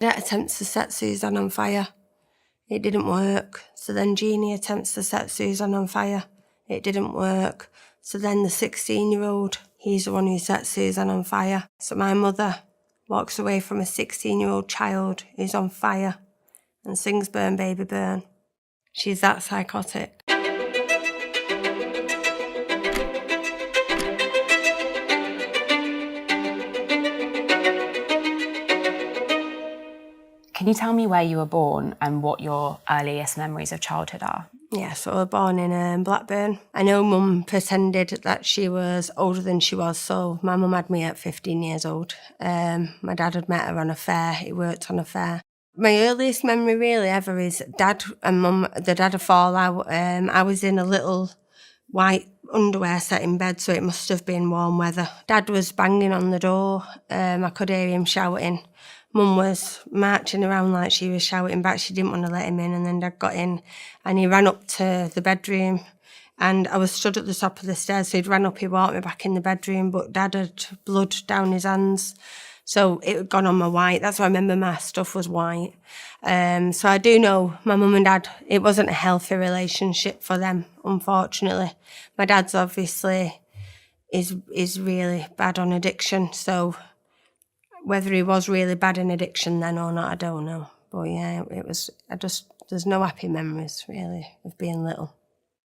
Dad attempts to set Suzanne on fire. It didn't work. So then Jeannie attempts to set Suzanne on fire. It didn't work. So then the 16-year-old, he's the one who sets Suzanne on fire. So my mother walks away from a 16-year-old child who's on fire and sings "Burn, Baby, Burn." She's that psychotic. Can you tell me where you were born and what your earliest memories of childhood are? Yeah, so I was born in Blackburn. I know Mum pretended that she was older than she was, so my mum had me at 15 years old. My dad had met her on a fair. He worked on a fair. My earliest memory really ever is Dad and Mum, the dad had fall out. I was in a little white underwear set in bed, so it must have been warm weather. Dad was banging on the door. I could hear him shouting. Mum was marching around like she was shouting back. She didn't want to let him in, and then Dad got in and he ran up to the bedroom, and I was stood at the top of the stairs, so he'd ran up, he walked me back in the bedroom, but Dad had blood down his hands, so it had gone on my white. That's why I remember my stuff was white. So I do know my mum and Dad, it wasn't a healthy relationship for them, unfortunately. My dad's obviously is really bad on addiction, so whether he was really bad in addiction then or not, I don't know. But yeah, there's no happy memories really of being little.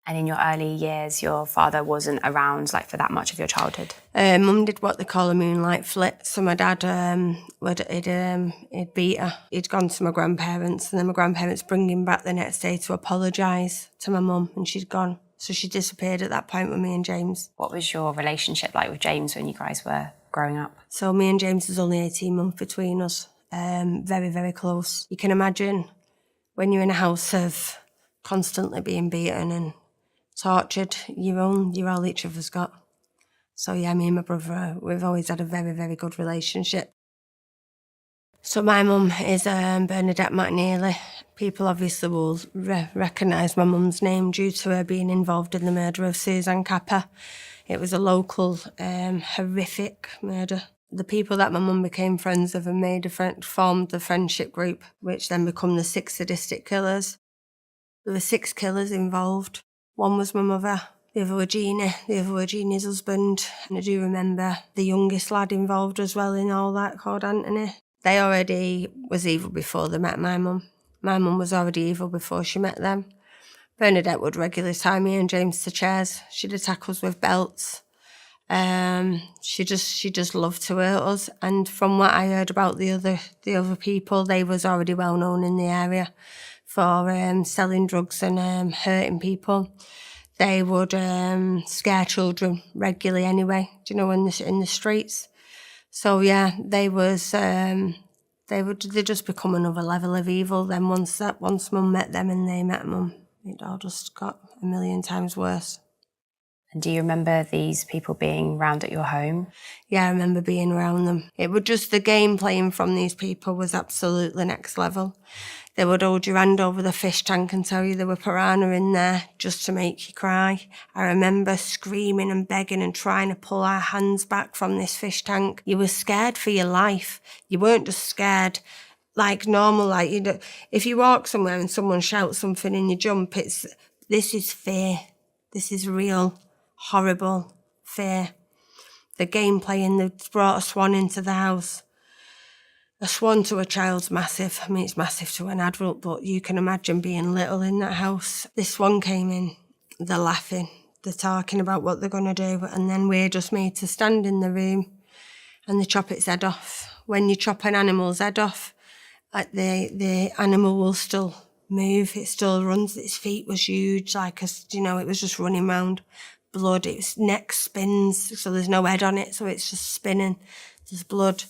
And in your early years, your father wasn't around like for that much of your childhood? Mum did what they call a moonlight flit. So my dad, he'd beat her. He'd gone to my grandparents, and then my grandparents bring him back the next day to apologise to my mum, and she'd gone. So she disappeared at that point with me and James. What was your relationship like with James when you guys were growing up? So me and James, there's only 18 months between us. Very, very close. You can imagine when you're in a house of constantly being beaten and tortured, you're all each of us got. So yeah, me and my brother, we've always had a very, very good relationship. So my mum is Bernadette McNeely. People obviously will recognise my mum's name due to her being involved in the murder of Suzanne Capper. It was a local, horrific murder. The people that my mum became friends of and formed the friendship group, which then become the 6 Sadistic killers. There were 6 killers involved. One was my mother, the other were Jeannie, the other were Jeannie's husband. And I do remember the youngest lad involved as well in all that, called Anthony. They already was evil before they met my mum. My mum was already evil before she met them. Bernadette would regularly tie me and James to chairs. She'd attack us with belts. She just loved to hurt us. And from what I heard about the other people, they was already well known in the area for selling drugs and hurting people. They would scare children regularly anyway, do you know, in the streets. So yeah, they just become another level of evil. Then once Mum met them and they met Mum, it all just got a million times worse. And do you remember these people being round at your home? Yeah, I remember being around them. It was just the game playing from these people was absolutely next level. They would hold your hand over the fish tank and tell you there were piranha in there just to make you cry. I remember screaming and begging and trying to pull our hands back from this fish tank. You were scared for your life. You weren't just scared like normal, like, you know, if you walk somewhere and someone shouts something and you jump, this is fear. This is real, horrible fear. The game playing, they brought a swan into the house. A swan to a child's massive. I mean, it's massive to an adult, but you can imagine being little in that house. This swan came in, they're laughing, they're talking about what they're going to do, and then we're just made to stand in the room and they chop its head off. When you chop an animal's head off, the animal will still move, it still runs. Its feet was huge, it was just running round. Blood, its neck spins, so there's no head on it, so it's just spinning. There's blood.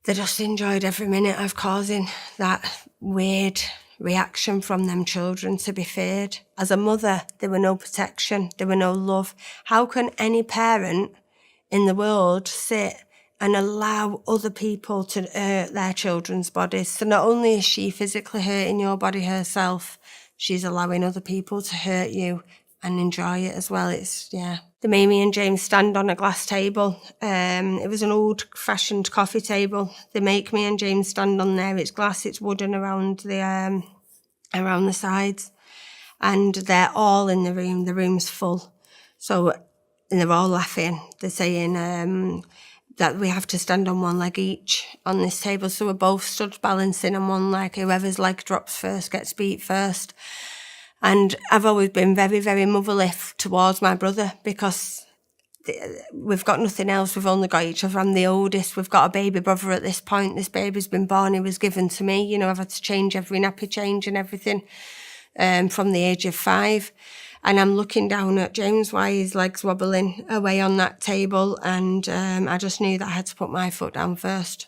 They just enjoyed every minute of causing that weird reaction from them children to be feared. As a mother, there were no protection, there were no love. How can any parent in the world sit and allow other people to hurt their children's bodies? So not only is she physically hurting your body herself, she's allowing other people to hurt you and enjoy it as well. They made me and James stand on a glass table. It was an old-fashioned coffee table. They make me and James stand on there. It's glass, it's wooden around the sides. And they're all in the room. The room's full. So, and they're all laughing. They're saying that we have to stand on one leg each on this table. So we're both stood balancing on one leg. Whoever's leg drops first gets beat first. And I've always been very, very motherly towards my brother because we've got nothing else. We've only got each other. I'm the oldest. We've got a baby brother at this point. This baby's been born. He was given to me. You know, I've had to change every nappy change and everything from the age of 5. And I'm looking down at James while his legs wobbling away on that table. And I just knew that I had to put my foot down first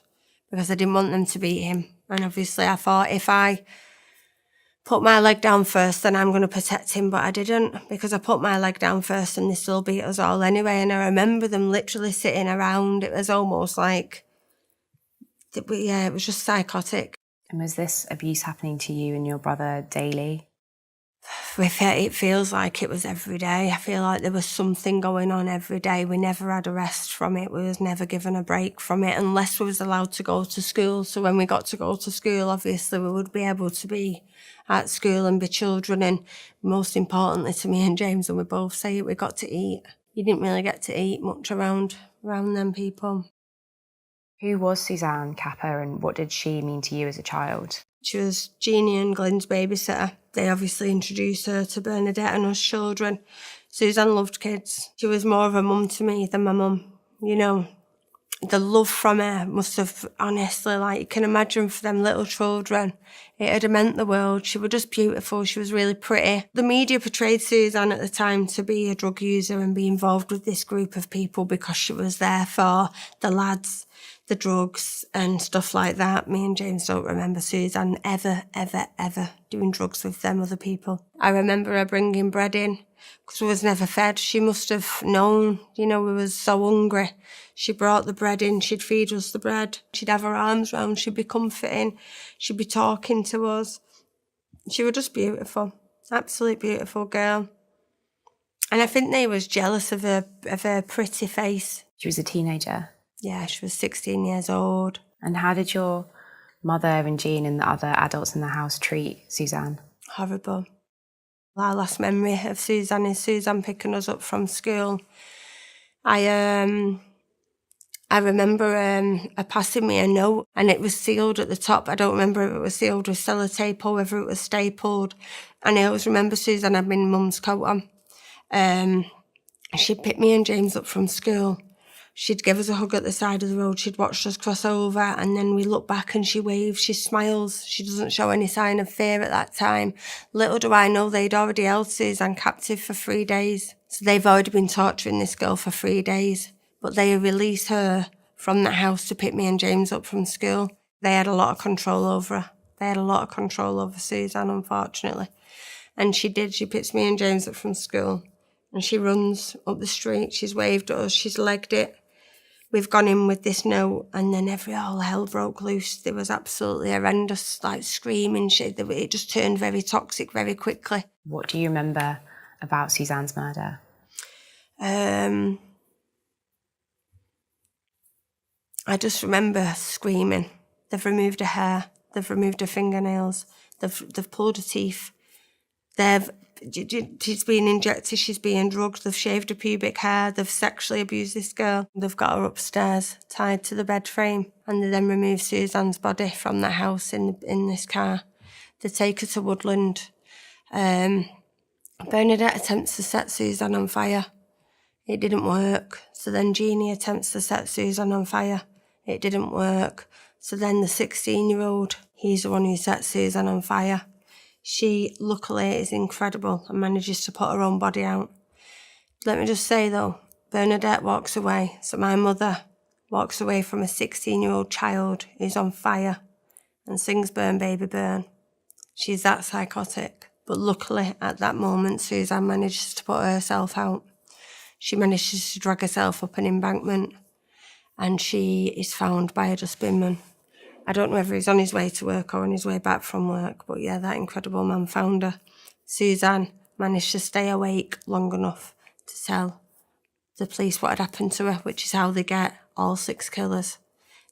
because I didn't want them to beat him. And obviously I thought if I put my leg down first, then I'm going to protect him. But I didn't, because I put my leg down first and they still beat us all anyway. And I remember them literally sitting around. It was almost like, yeah, it was just psychotic. And was this abuse happening to you and your brother daily? It feels like it was every day. I feel like there was something going on every day. We never had a rest from it. We was never given a break from it unless we was allowed to go to school. So when we got to go to school, obviously we would be able to be at school and be children. And most importantly to me and James, and we both say it, we got to eat. You didn't really get to eat much around them people. Who was Suzanne Kappa and what did she mean to you as a child? She was Jeannie and Glenn's babysitter. They obviously introduced her to Bernadette and us children. Suzanne loved kids. She was more of a mum to me than my mum. You know, the love from her must have, honestly, like you can imagine for them little children, it had meant the world. She was just beautiful. She was really pretty. The media portrayed Suzanne at the time to be a drug user and be involved with this group of people because she was there for the lads, the drugs and stuff like that. Me and James don't remember Suzanne ever doing drugs with them other people. I remember her bringing bread in because we was never fed. She must have known, you know, we was so hungry. She brought the bread in, she'd feed us the bread. She'd have her arms round, she'd be comforting, she'd be talking to us. She was just beautiful, absolutely beautiful girl. And I think they was jealous of her pretty face. She was a teenager? Yeah, she was 16 years old. And how did your mother and Jean and the other adults in the house treat Suzanne? Horrible. Our last memory of Suzanne is Suzanne picking us up from school. I remember her passing me a note and it was sealed at the top. I don't remember if it was sealed with sellotape or whether it was stapled. And I always remember Suzanne had my mum's coat on. She'd pick me and James up from school. She'd give us a hug at the side of the road. She'd watched us cross over and then we look back and she waves, she smiles. She doesn't show any sign of fear at that time. Little do I know they'd already held Suzanne captive for 3 days. So they've already been torturing this girl for 3 days. But they released her from that house to pick me and James up from school. They had a lot of control over her. They had a lot of control over Suzanne, unfortunately. And she did. She picks me and James up from school and she runs up the street. She's waved at us. She's legged it. We've gone in with this note and then all hell broke loose. There was absolutely horrendous, like screaming shit. It just turned very toxic very quickly. What do you remember about Suzanne's murder? I just remember screaming. They've removed her hair. They've removed her fingernails. They've pulled her teeth. She's being injected, she's being drugged, they've shaved her pubic hair, they've sexually abused this girl. They've got her upstairs, tied to the bed frame, and they then remove Suzanne's body from the house in this car. They take her to Woodland. Bernadette attempts to set Suzanne on fire. It didn't work. So then Jeannie attempts to set Suzanne on fire. It didn't work. So then the 16-year-old, he's the one who sets Suzanne on fire. She, luckily, is incredible and manages to put her own body out. Let me just say, though, Bernadette walks away. So my mother walks away from a 16-year-old child who's on fire and sings Burn, Baby, Burn. She's that psychotic. But luckily, at that moment, Suzanne manages to put herself out. She manages to drag herself up an embankment and she is found by a dustbinman. I don't know whether he's on his way to work or on his way back from work, but yeah, that incredible man found her. Suzanne managed to stay awake long enough to tell the police what had happened to her, which is how they get all 6 killers,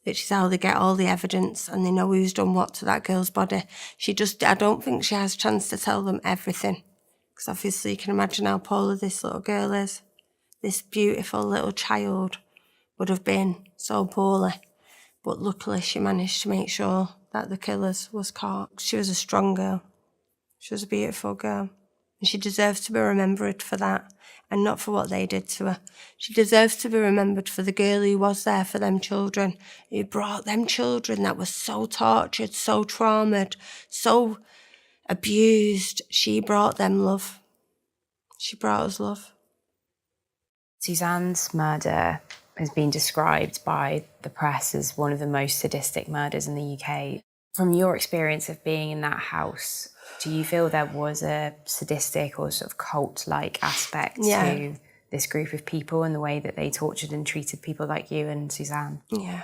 which is how they get all the evidence, and they know who's done what to that girl's body. I don't think she has a chance to tell them everything, because obviously you can imagine how poorly this little girl is. This beautiful little child would have been so poorly, but luckily she managed to make sure that the killers was caught. She was a strong girl. She was a beautiful girl. And she deserves to be remembered for that, and not for what they did to her. She deserves to be remembered for the girl who was there for them children, who brought them children that were so tortured, so traumatized, so abused. She brought them love. She brought us love. Suzanne's murder has been described by the press as one of the most sadistic murders in the UK. From your experience of being in that house, do you feel there was a sadistic or sort of cult-like aspect to this group of people and the way that they tortured and treated people like you and Suzanne? Yeah.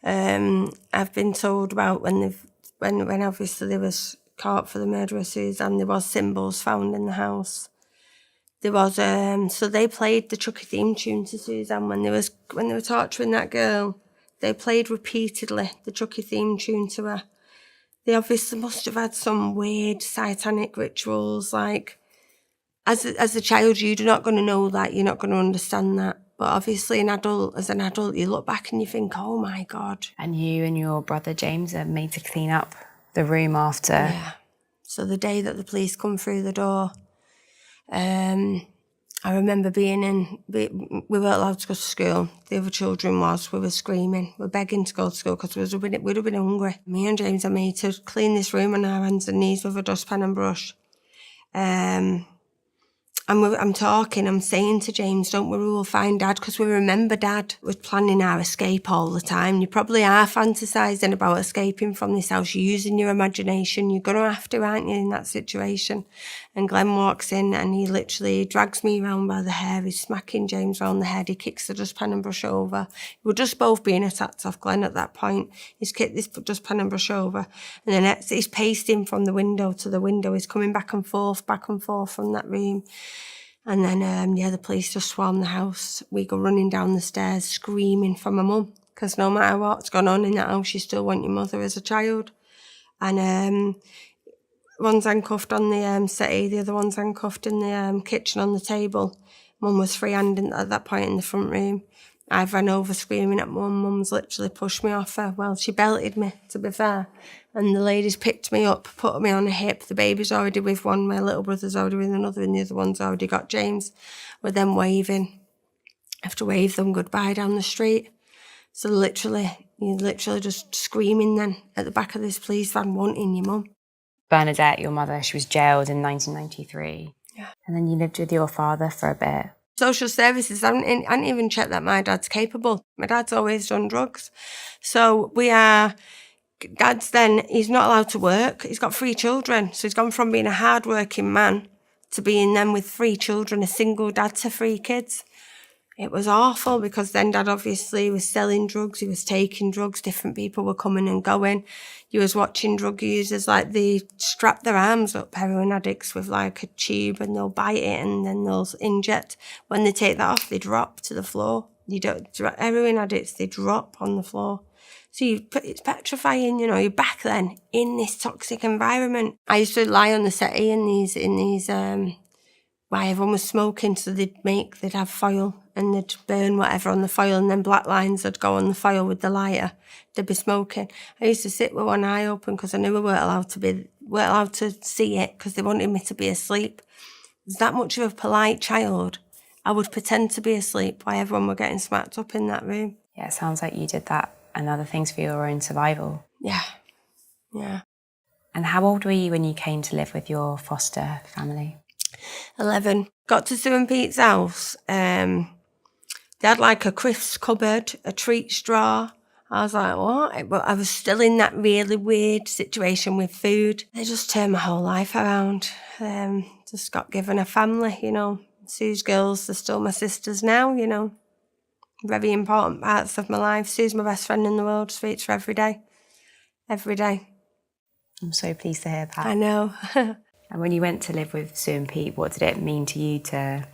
I've been told about when obviously they was caught for the murder of Suzanne, there was symbols found in the house. There was so they played the Chucky theme tune to Suzanne when they were torturing that girl. They played repeatedly the Chucky theme tune to her. They obviously must have had some weird satanic rituals. Like, as a child, you're not going to know that. You're not going to understand that. But obviously, as an adult, you look back and you think, oh my God. And you and your brother James are made to clean up the room after. Yeah. So the day that the police come through the door, I remember we weren't allowed to go to school. The other children we were screaming. We were begging to go to school because we'd have been hungry. Me and James are made to clean this room on our hands and knees with a dustpan and brush. I'm talking, I'm saying to James, don't worry, we'll find Dad, because we remember Dad. We're planning our escape all the time. You probably are fantasising about escaping from this house. You're using your imagination. You're going to have to, aren't you, in that situation? And Glenn walks in and he literally drags me round by the hair. He's smacking James round the head. He kicks the dustpan and brush over. We're just both being attacked off Glenn at that point. He's kicked this dustpan and brush over. And then he's pacing from the window to the window. He's coming back and forth from that room. And then, the police just swarm the house. We go running down the stairs screaming for my mum, because no matter what's gone on in that house, you still want your mother as a child. And one's handcuffed on the settee, the other one's handcuffed in the kitchen on the table. Mum was free-handed at that point in the front room. I ran over screaming at Mum. Mum's literally pushed me off her. Well, she belted me, to be fair. And the ladies picked me up, put me on a hip. The baby's already with one, my little brother's already with another, and the other one's already got James. We're then waving. I have to wave them goodbye down the street. So you're literally just screaming then at the back of this police van, wanting your mum. Bernadette, your mother, she was jailed in 1993. Yeah. And then you lived with your father for a bit. Social services, I hadn't even checked that my dad's capable. My dad's always done drugs. So Dad's then, he's not allowed to work. He's got 3 children. So he's gone from being a hard-working man to being then with 3 children, a single dad to 3 kids. It was awful, because then Dad obviously was selling drugs, he was taking drugs, different people were coming and going. You was watching drug users, like, they strap their arms up, heroin addicts, with like a tube, and they'll bite it and then they'll inject. When they take that off, they drop to the floor. Heroin addicts, they drop on the floor. So it's petrifying, you're back then in this toxic environment. I used to lie on the settee in these why everyone was smoking, so they'd have foil and they'd burn whatever on the foil, and then black lines would go on the foil with the lighter. They'd be smoking. I used to sit with one eye open because I knew we weren't allowed to see it, because they wanted me to be asleep. I was that much of a polite child. I would pretend to be asleep while everyone were getting smacked up in that room. Yeah, it sounds like you did that and other things for your own survival. Yeah. And how old were you when you came to live with your foster family? 11. Got to Sue and Pete's house. They had like a crisps cupboard, a treat straw. I was like, what? But I was still in that really weird situation with food. They just turned my whole life around. Just got given a family, Sue's girls are still my sisters now, Very important parts of my life. Sue's my best friend in the world. Speak to her every day. Every day. I'm so pleased to hear that. I know. And when you went to live with Sue and Pete, what did it mean to you to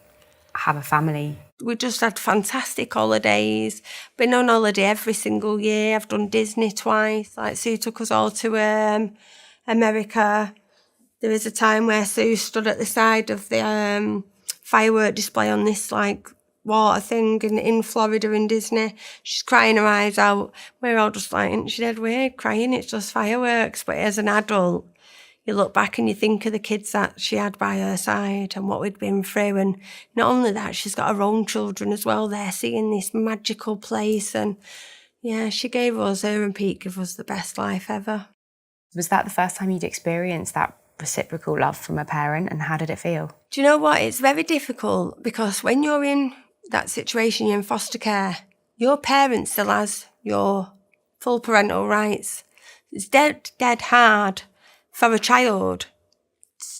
have a family? We just had fantastic holidays. Been on holiday every single year. I've done Disney twice. Like Sue took us all to America. There was a time where Sue stood at the side of the firework display on this like water thing in Florida in Disney. She's crying her eyes out. We're all just like, isn't she dead weird? Crying, it's just fireworks. But as an adult, you look back and you think of the kids that she had by her side and what we'd been through. And not only that, she's got her own children as well. They're seeing this magical place. And yeah, her and Pete gave us the best life ever. Was that the first time you'd experienced that reciprocal love from a parent, and how did it feel? Do you know what? It's very difficult because when you're in that situation, you're in foster care, your parent still has your full parental rights. It's dead hard for a child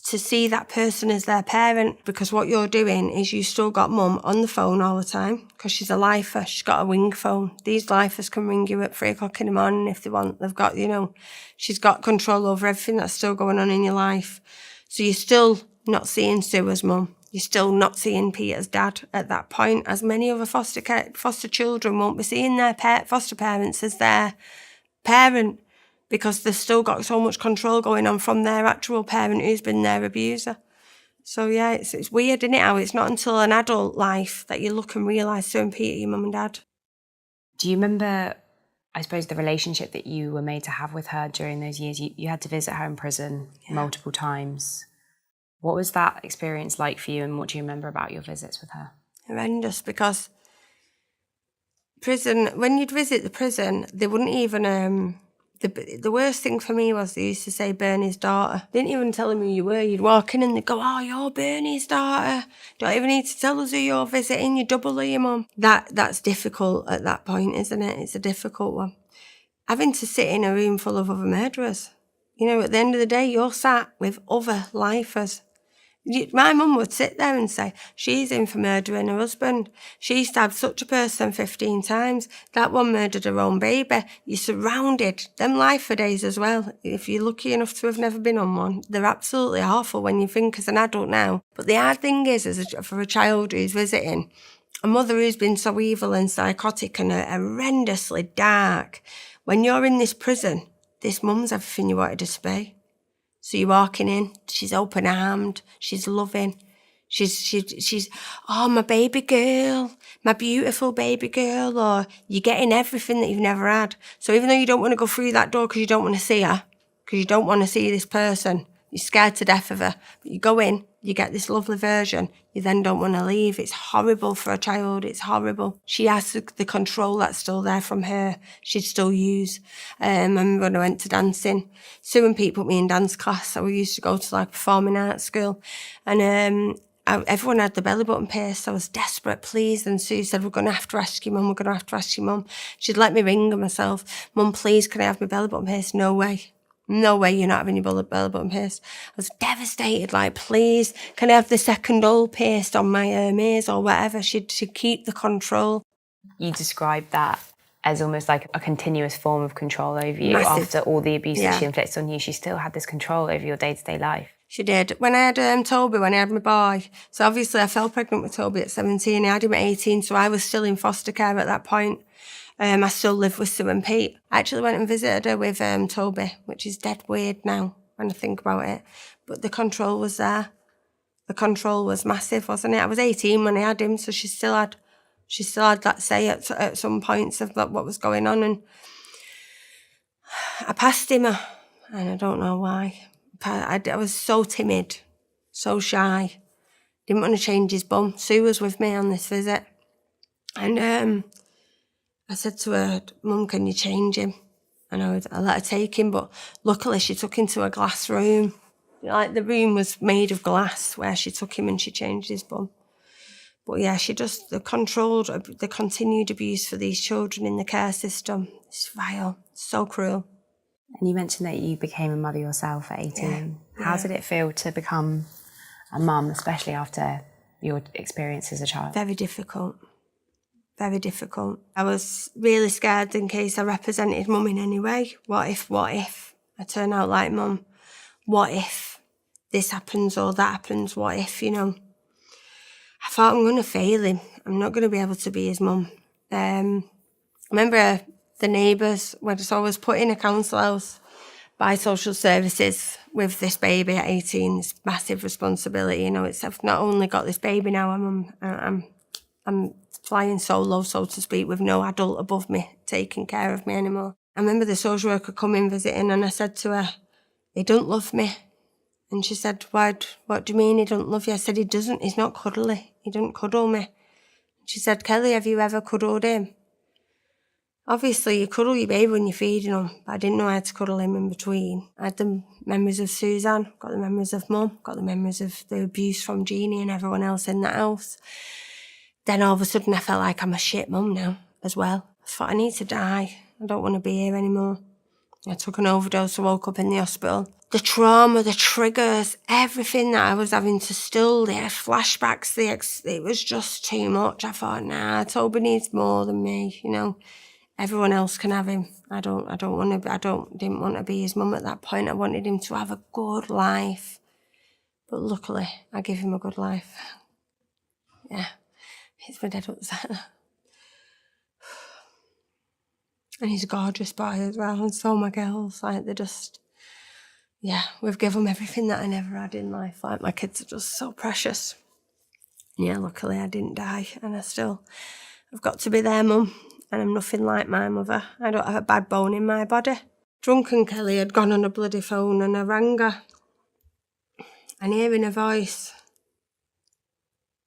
to see that person as their parent, because what you're doing is you still got mum on the phone all the time because she's a lifer. She's got a wing phone. These lifers can ring you at 3 o'clock in the morning if they want. They've got, she's got control over everything that's still going on in your life. So you're still not seeing Sue as mum. You're still not seeing Pete as dad at that point, as many other foster children won't be seeing their foster parents as their parent, because they've still got so much control going on from their actual parent who's been their abuser. So yeah, it's weird, isn't it, how it's not until an adult life that you look and realise Sue and Pete are your mum and dad. Do you remember, I suppose, the relationship that you were made to have with her during those years? You had to visit her in prison multiple times. What was that experience like for you, and what do you remember about your visits with her? Horrendous, because prison, when you'd visit the prison, they wouldn't even... The worst thing for me was they used to say Bernie's daughter. They didn't even tell them who you were. You'd walk in and they'd go, oh, you're Bernie's daughter. Don't even need to tell us who you're visiting. You double your mum. That's difficult at that point, isn't it? It's a difficult one. Having to sit in a room full of other murderers. At the end of the day, you're sat with other lifers. My mum would sit there and say, she's in for murdering her husband. She stabbed such a person 15 times. That one murdered her own baby. You're surrounded. Them lifer days as well, if you're lucky enough to have never been on one, they're absolutely awful when you think as an adult now. But the hard thing is for a child who's visiting, a mother who's been so evil and psychotic and horrendously dark, when you're in this prison, this mum's everything you wanted her to be. So you're walking in, she's open-armed, she's loving, she's, oh, my baby girl, my beautiful baby girl, or you're getting everything that you've never had. So even though you don't want to go through that door because you don't want to see her, because you don't want to see this person, you're scared to death of her, but you go in, you get this lovely version, you then don't want to leave. It's horrible for a child, it's horrible. She has the control that's still there from her, she'd still use. I remember when I went to dancing, Sue and Pete put me in dance class, so we used to go to like performing arts school, and everyone had the belly button pierced. I was desperate, please, and Sue said, we're going to have to ask your mum, we're going to have to ask your mum. She'd let me ring her myself. Mum, please, can I have my belly button pierced? No way. No way you're not having your belly button pierced. I was devastated, like, please, can I have the second hole pierced on my ears or whatever? She'd keep the control. You described that as almost like a continuous form of control over you. Massive. After all the abuse that she inflicts on you, she still had this control over your day-to-day life. She did. When I had Toby, when I had my boy, so obviously I fell pregnant with Toby at 17, I had him at 18, so I was still in foster care at that point. I still live with Sue and Pete. I actually went and visited her with Toby, which is dead weird now when I think about it. But the control was there. The control was massive, wasn't it? I was 18 when I had him, so she still had that say at some points of what was going on. And I passed him, and I don't know why. I was so timid, so shy. Didn't want to change his bum. Sue was with me on this visit. And I said to her, Mum, can you change him? And I let her take him, but luckily she took him to a glass room. Like the room was made of glass where she took him and she changed his bum. But yeah, the continued abuse for these children in the care system. It's vile, it's so cruel. And you mentioned that you became a mother yourself at 18. Yeah. How did it feel to become a mum, especially after your experience as a child? Very difficult. Very difficult. I was really scared in case I represented mum in any way. What if I turn out like mum? What if this happens or that happens? What if, I thought I'm going to fail him. I'm not going to be able to be his mum. I remember the neighbours, when I was put in a council house by social services with this baby at 18, this massive responsibility. You know, I've not only got this baby now, I'm flying solo, so to speak, with no adult above me taking care of me anymore. I remember the social worker coming visiting, and I said to her, "He don't love me." And she said, "What do you mean he don't love you?" I said, "He doesn't, he's not cuddly. He don't cuddle me." She said, "Kelly, have you ever cuddled him?" Obviously, you cuddle your baby when you're feeding him, but I didn't know how to cuddle him in between. I had the memories of Suzanne, got the memories of Mum, got the memories of the abuse from Jeannie and everyone else in that house. Then all of a sudden I felt like I'm a shit mum now as well. I thought, I need to die. I don't want to be here anymore. I took an overdose, I woke up in the hospital. The trauma, the triggers, everything that I was having to still, the flashbacks, it was just too much. I thought, nah, Toby needs more than me, you know. Everyone else can have him. I didn't want to be his mum at that point. I wanted him to have a good life. But luckily, I gave him a good life. Yeah, he's my dead upset. And he's a gorgeous boy as well, and so my girls, like, they're just, yeah, we've given them everything that I never had in life. Like, my kids are just so precious. Yeah, luckily I didn't die, and I've got to be their mum, and I'm nothing like my mother. I don't have a bad bone in my body. Drunken Kelly had gone on a bloody phone, and I rang her, and hearing her voice,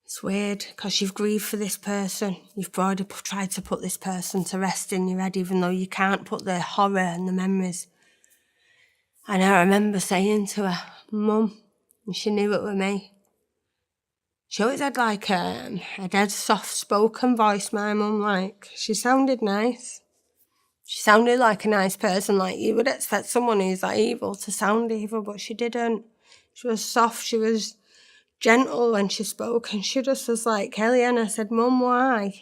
it's weird, because you've grieved for this person. You've already tried to put this person to rest in your head, even though you can't put the horror and the memories. And I remember saying to her, "Mum," and she knew it was me. She always had like a dead soft-spoken voice, my mum, like. She sounded nice. She sounded like a nice person, like you would expect someone who's like evil to sound evil, but she didn't. She was soft, she was gentle when she spoke, and she just was like, "Kelly," and I said, "Mum, why?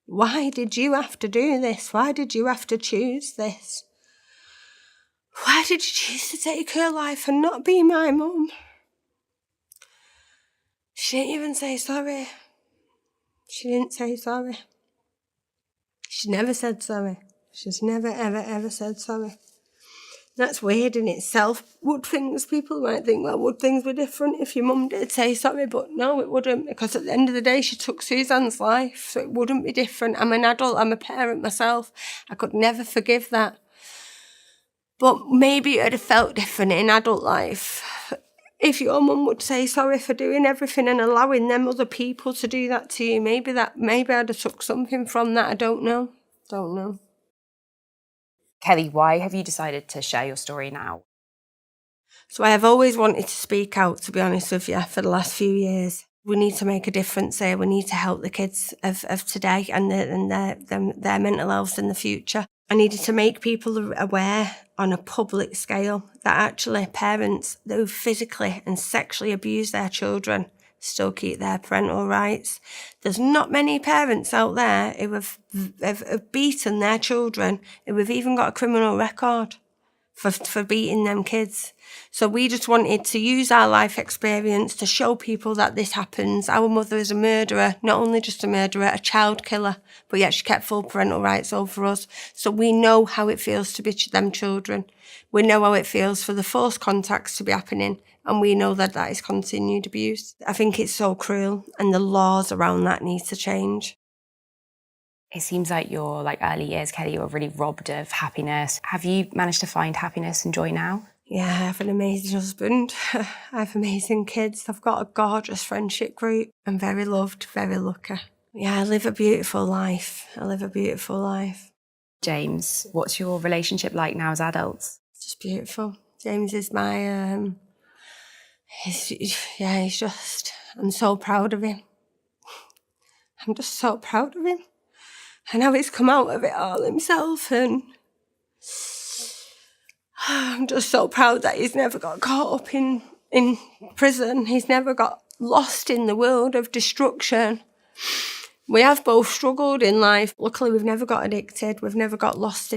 Why did you have to do this? Why did you have to choose this? Why did you choose to take her life and not be my mum?" She didn't even say sorry. She didn't say sorry. She never said sorry. She's never, ever, ever said sorry. That's weird in itself. People might think, well, would things be different if your mum did say sorry? But no, it wouldn't, because at the end of the day, she took Suzanne's life, so it wouldn't be different. I'm an adult, I'm a parent myself. I could never forgive that. But maybe it would have felt different in adult life if your mum would say sorry for doing everything and allowing them other people to do that to you. Maybe I'd have took something from that. I don't know. Kelly, why have you decided to share your story now? So I have always wanted to speak out, to be honest with you, for the last few years. We need to make a difference here. We need to help the kids of today and their mental health in the future. I needed to make people aware on a public scale that actually parents who physically and sexually abuse their children still keep their parental rights. There's not many parents out there who have beaten their children, who have even got a criminal record for beating them kids. So we just wanted to use our life experience to show people that this happens. Our mother is a murderer, not only just a murderer, a child killer, but yet she kept full parental rights over us. So we know how it feels to be them children. We know how it feels for the forced contacts to be happening, and we know that is continued abuse. I think it's so cruel, and the laws around that need to change. It seems like your early years, Kelly, you were really robbed of happiness. Have you managed to find happiness and joy now? Yeah, I have an amazing husband. I have amazing kids. I've got a gorgeous friendship group. I'm very loved, very lucky. Yeah, I live a beautiful life. James, what's your relationship like now as adults? Just beautiful. James is my, he's just, I'm so proud of him. I'm just so proud of him. And how he's come out of it all himself, and I'm just so proud that he's never got caught up in prison. He's never got lost in the world of destruction. We have both struggled in life. Luckily, we've never got addicted. We've never got lost in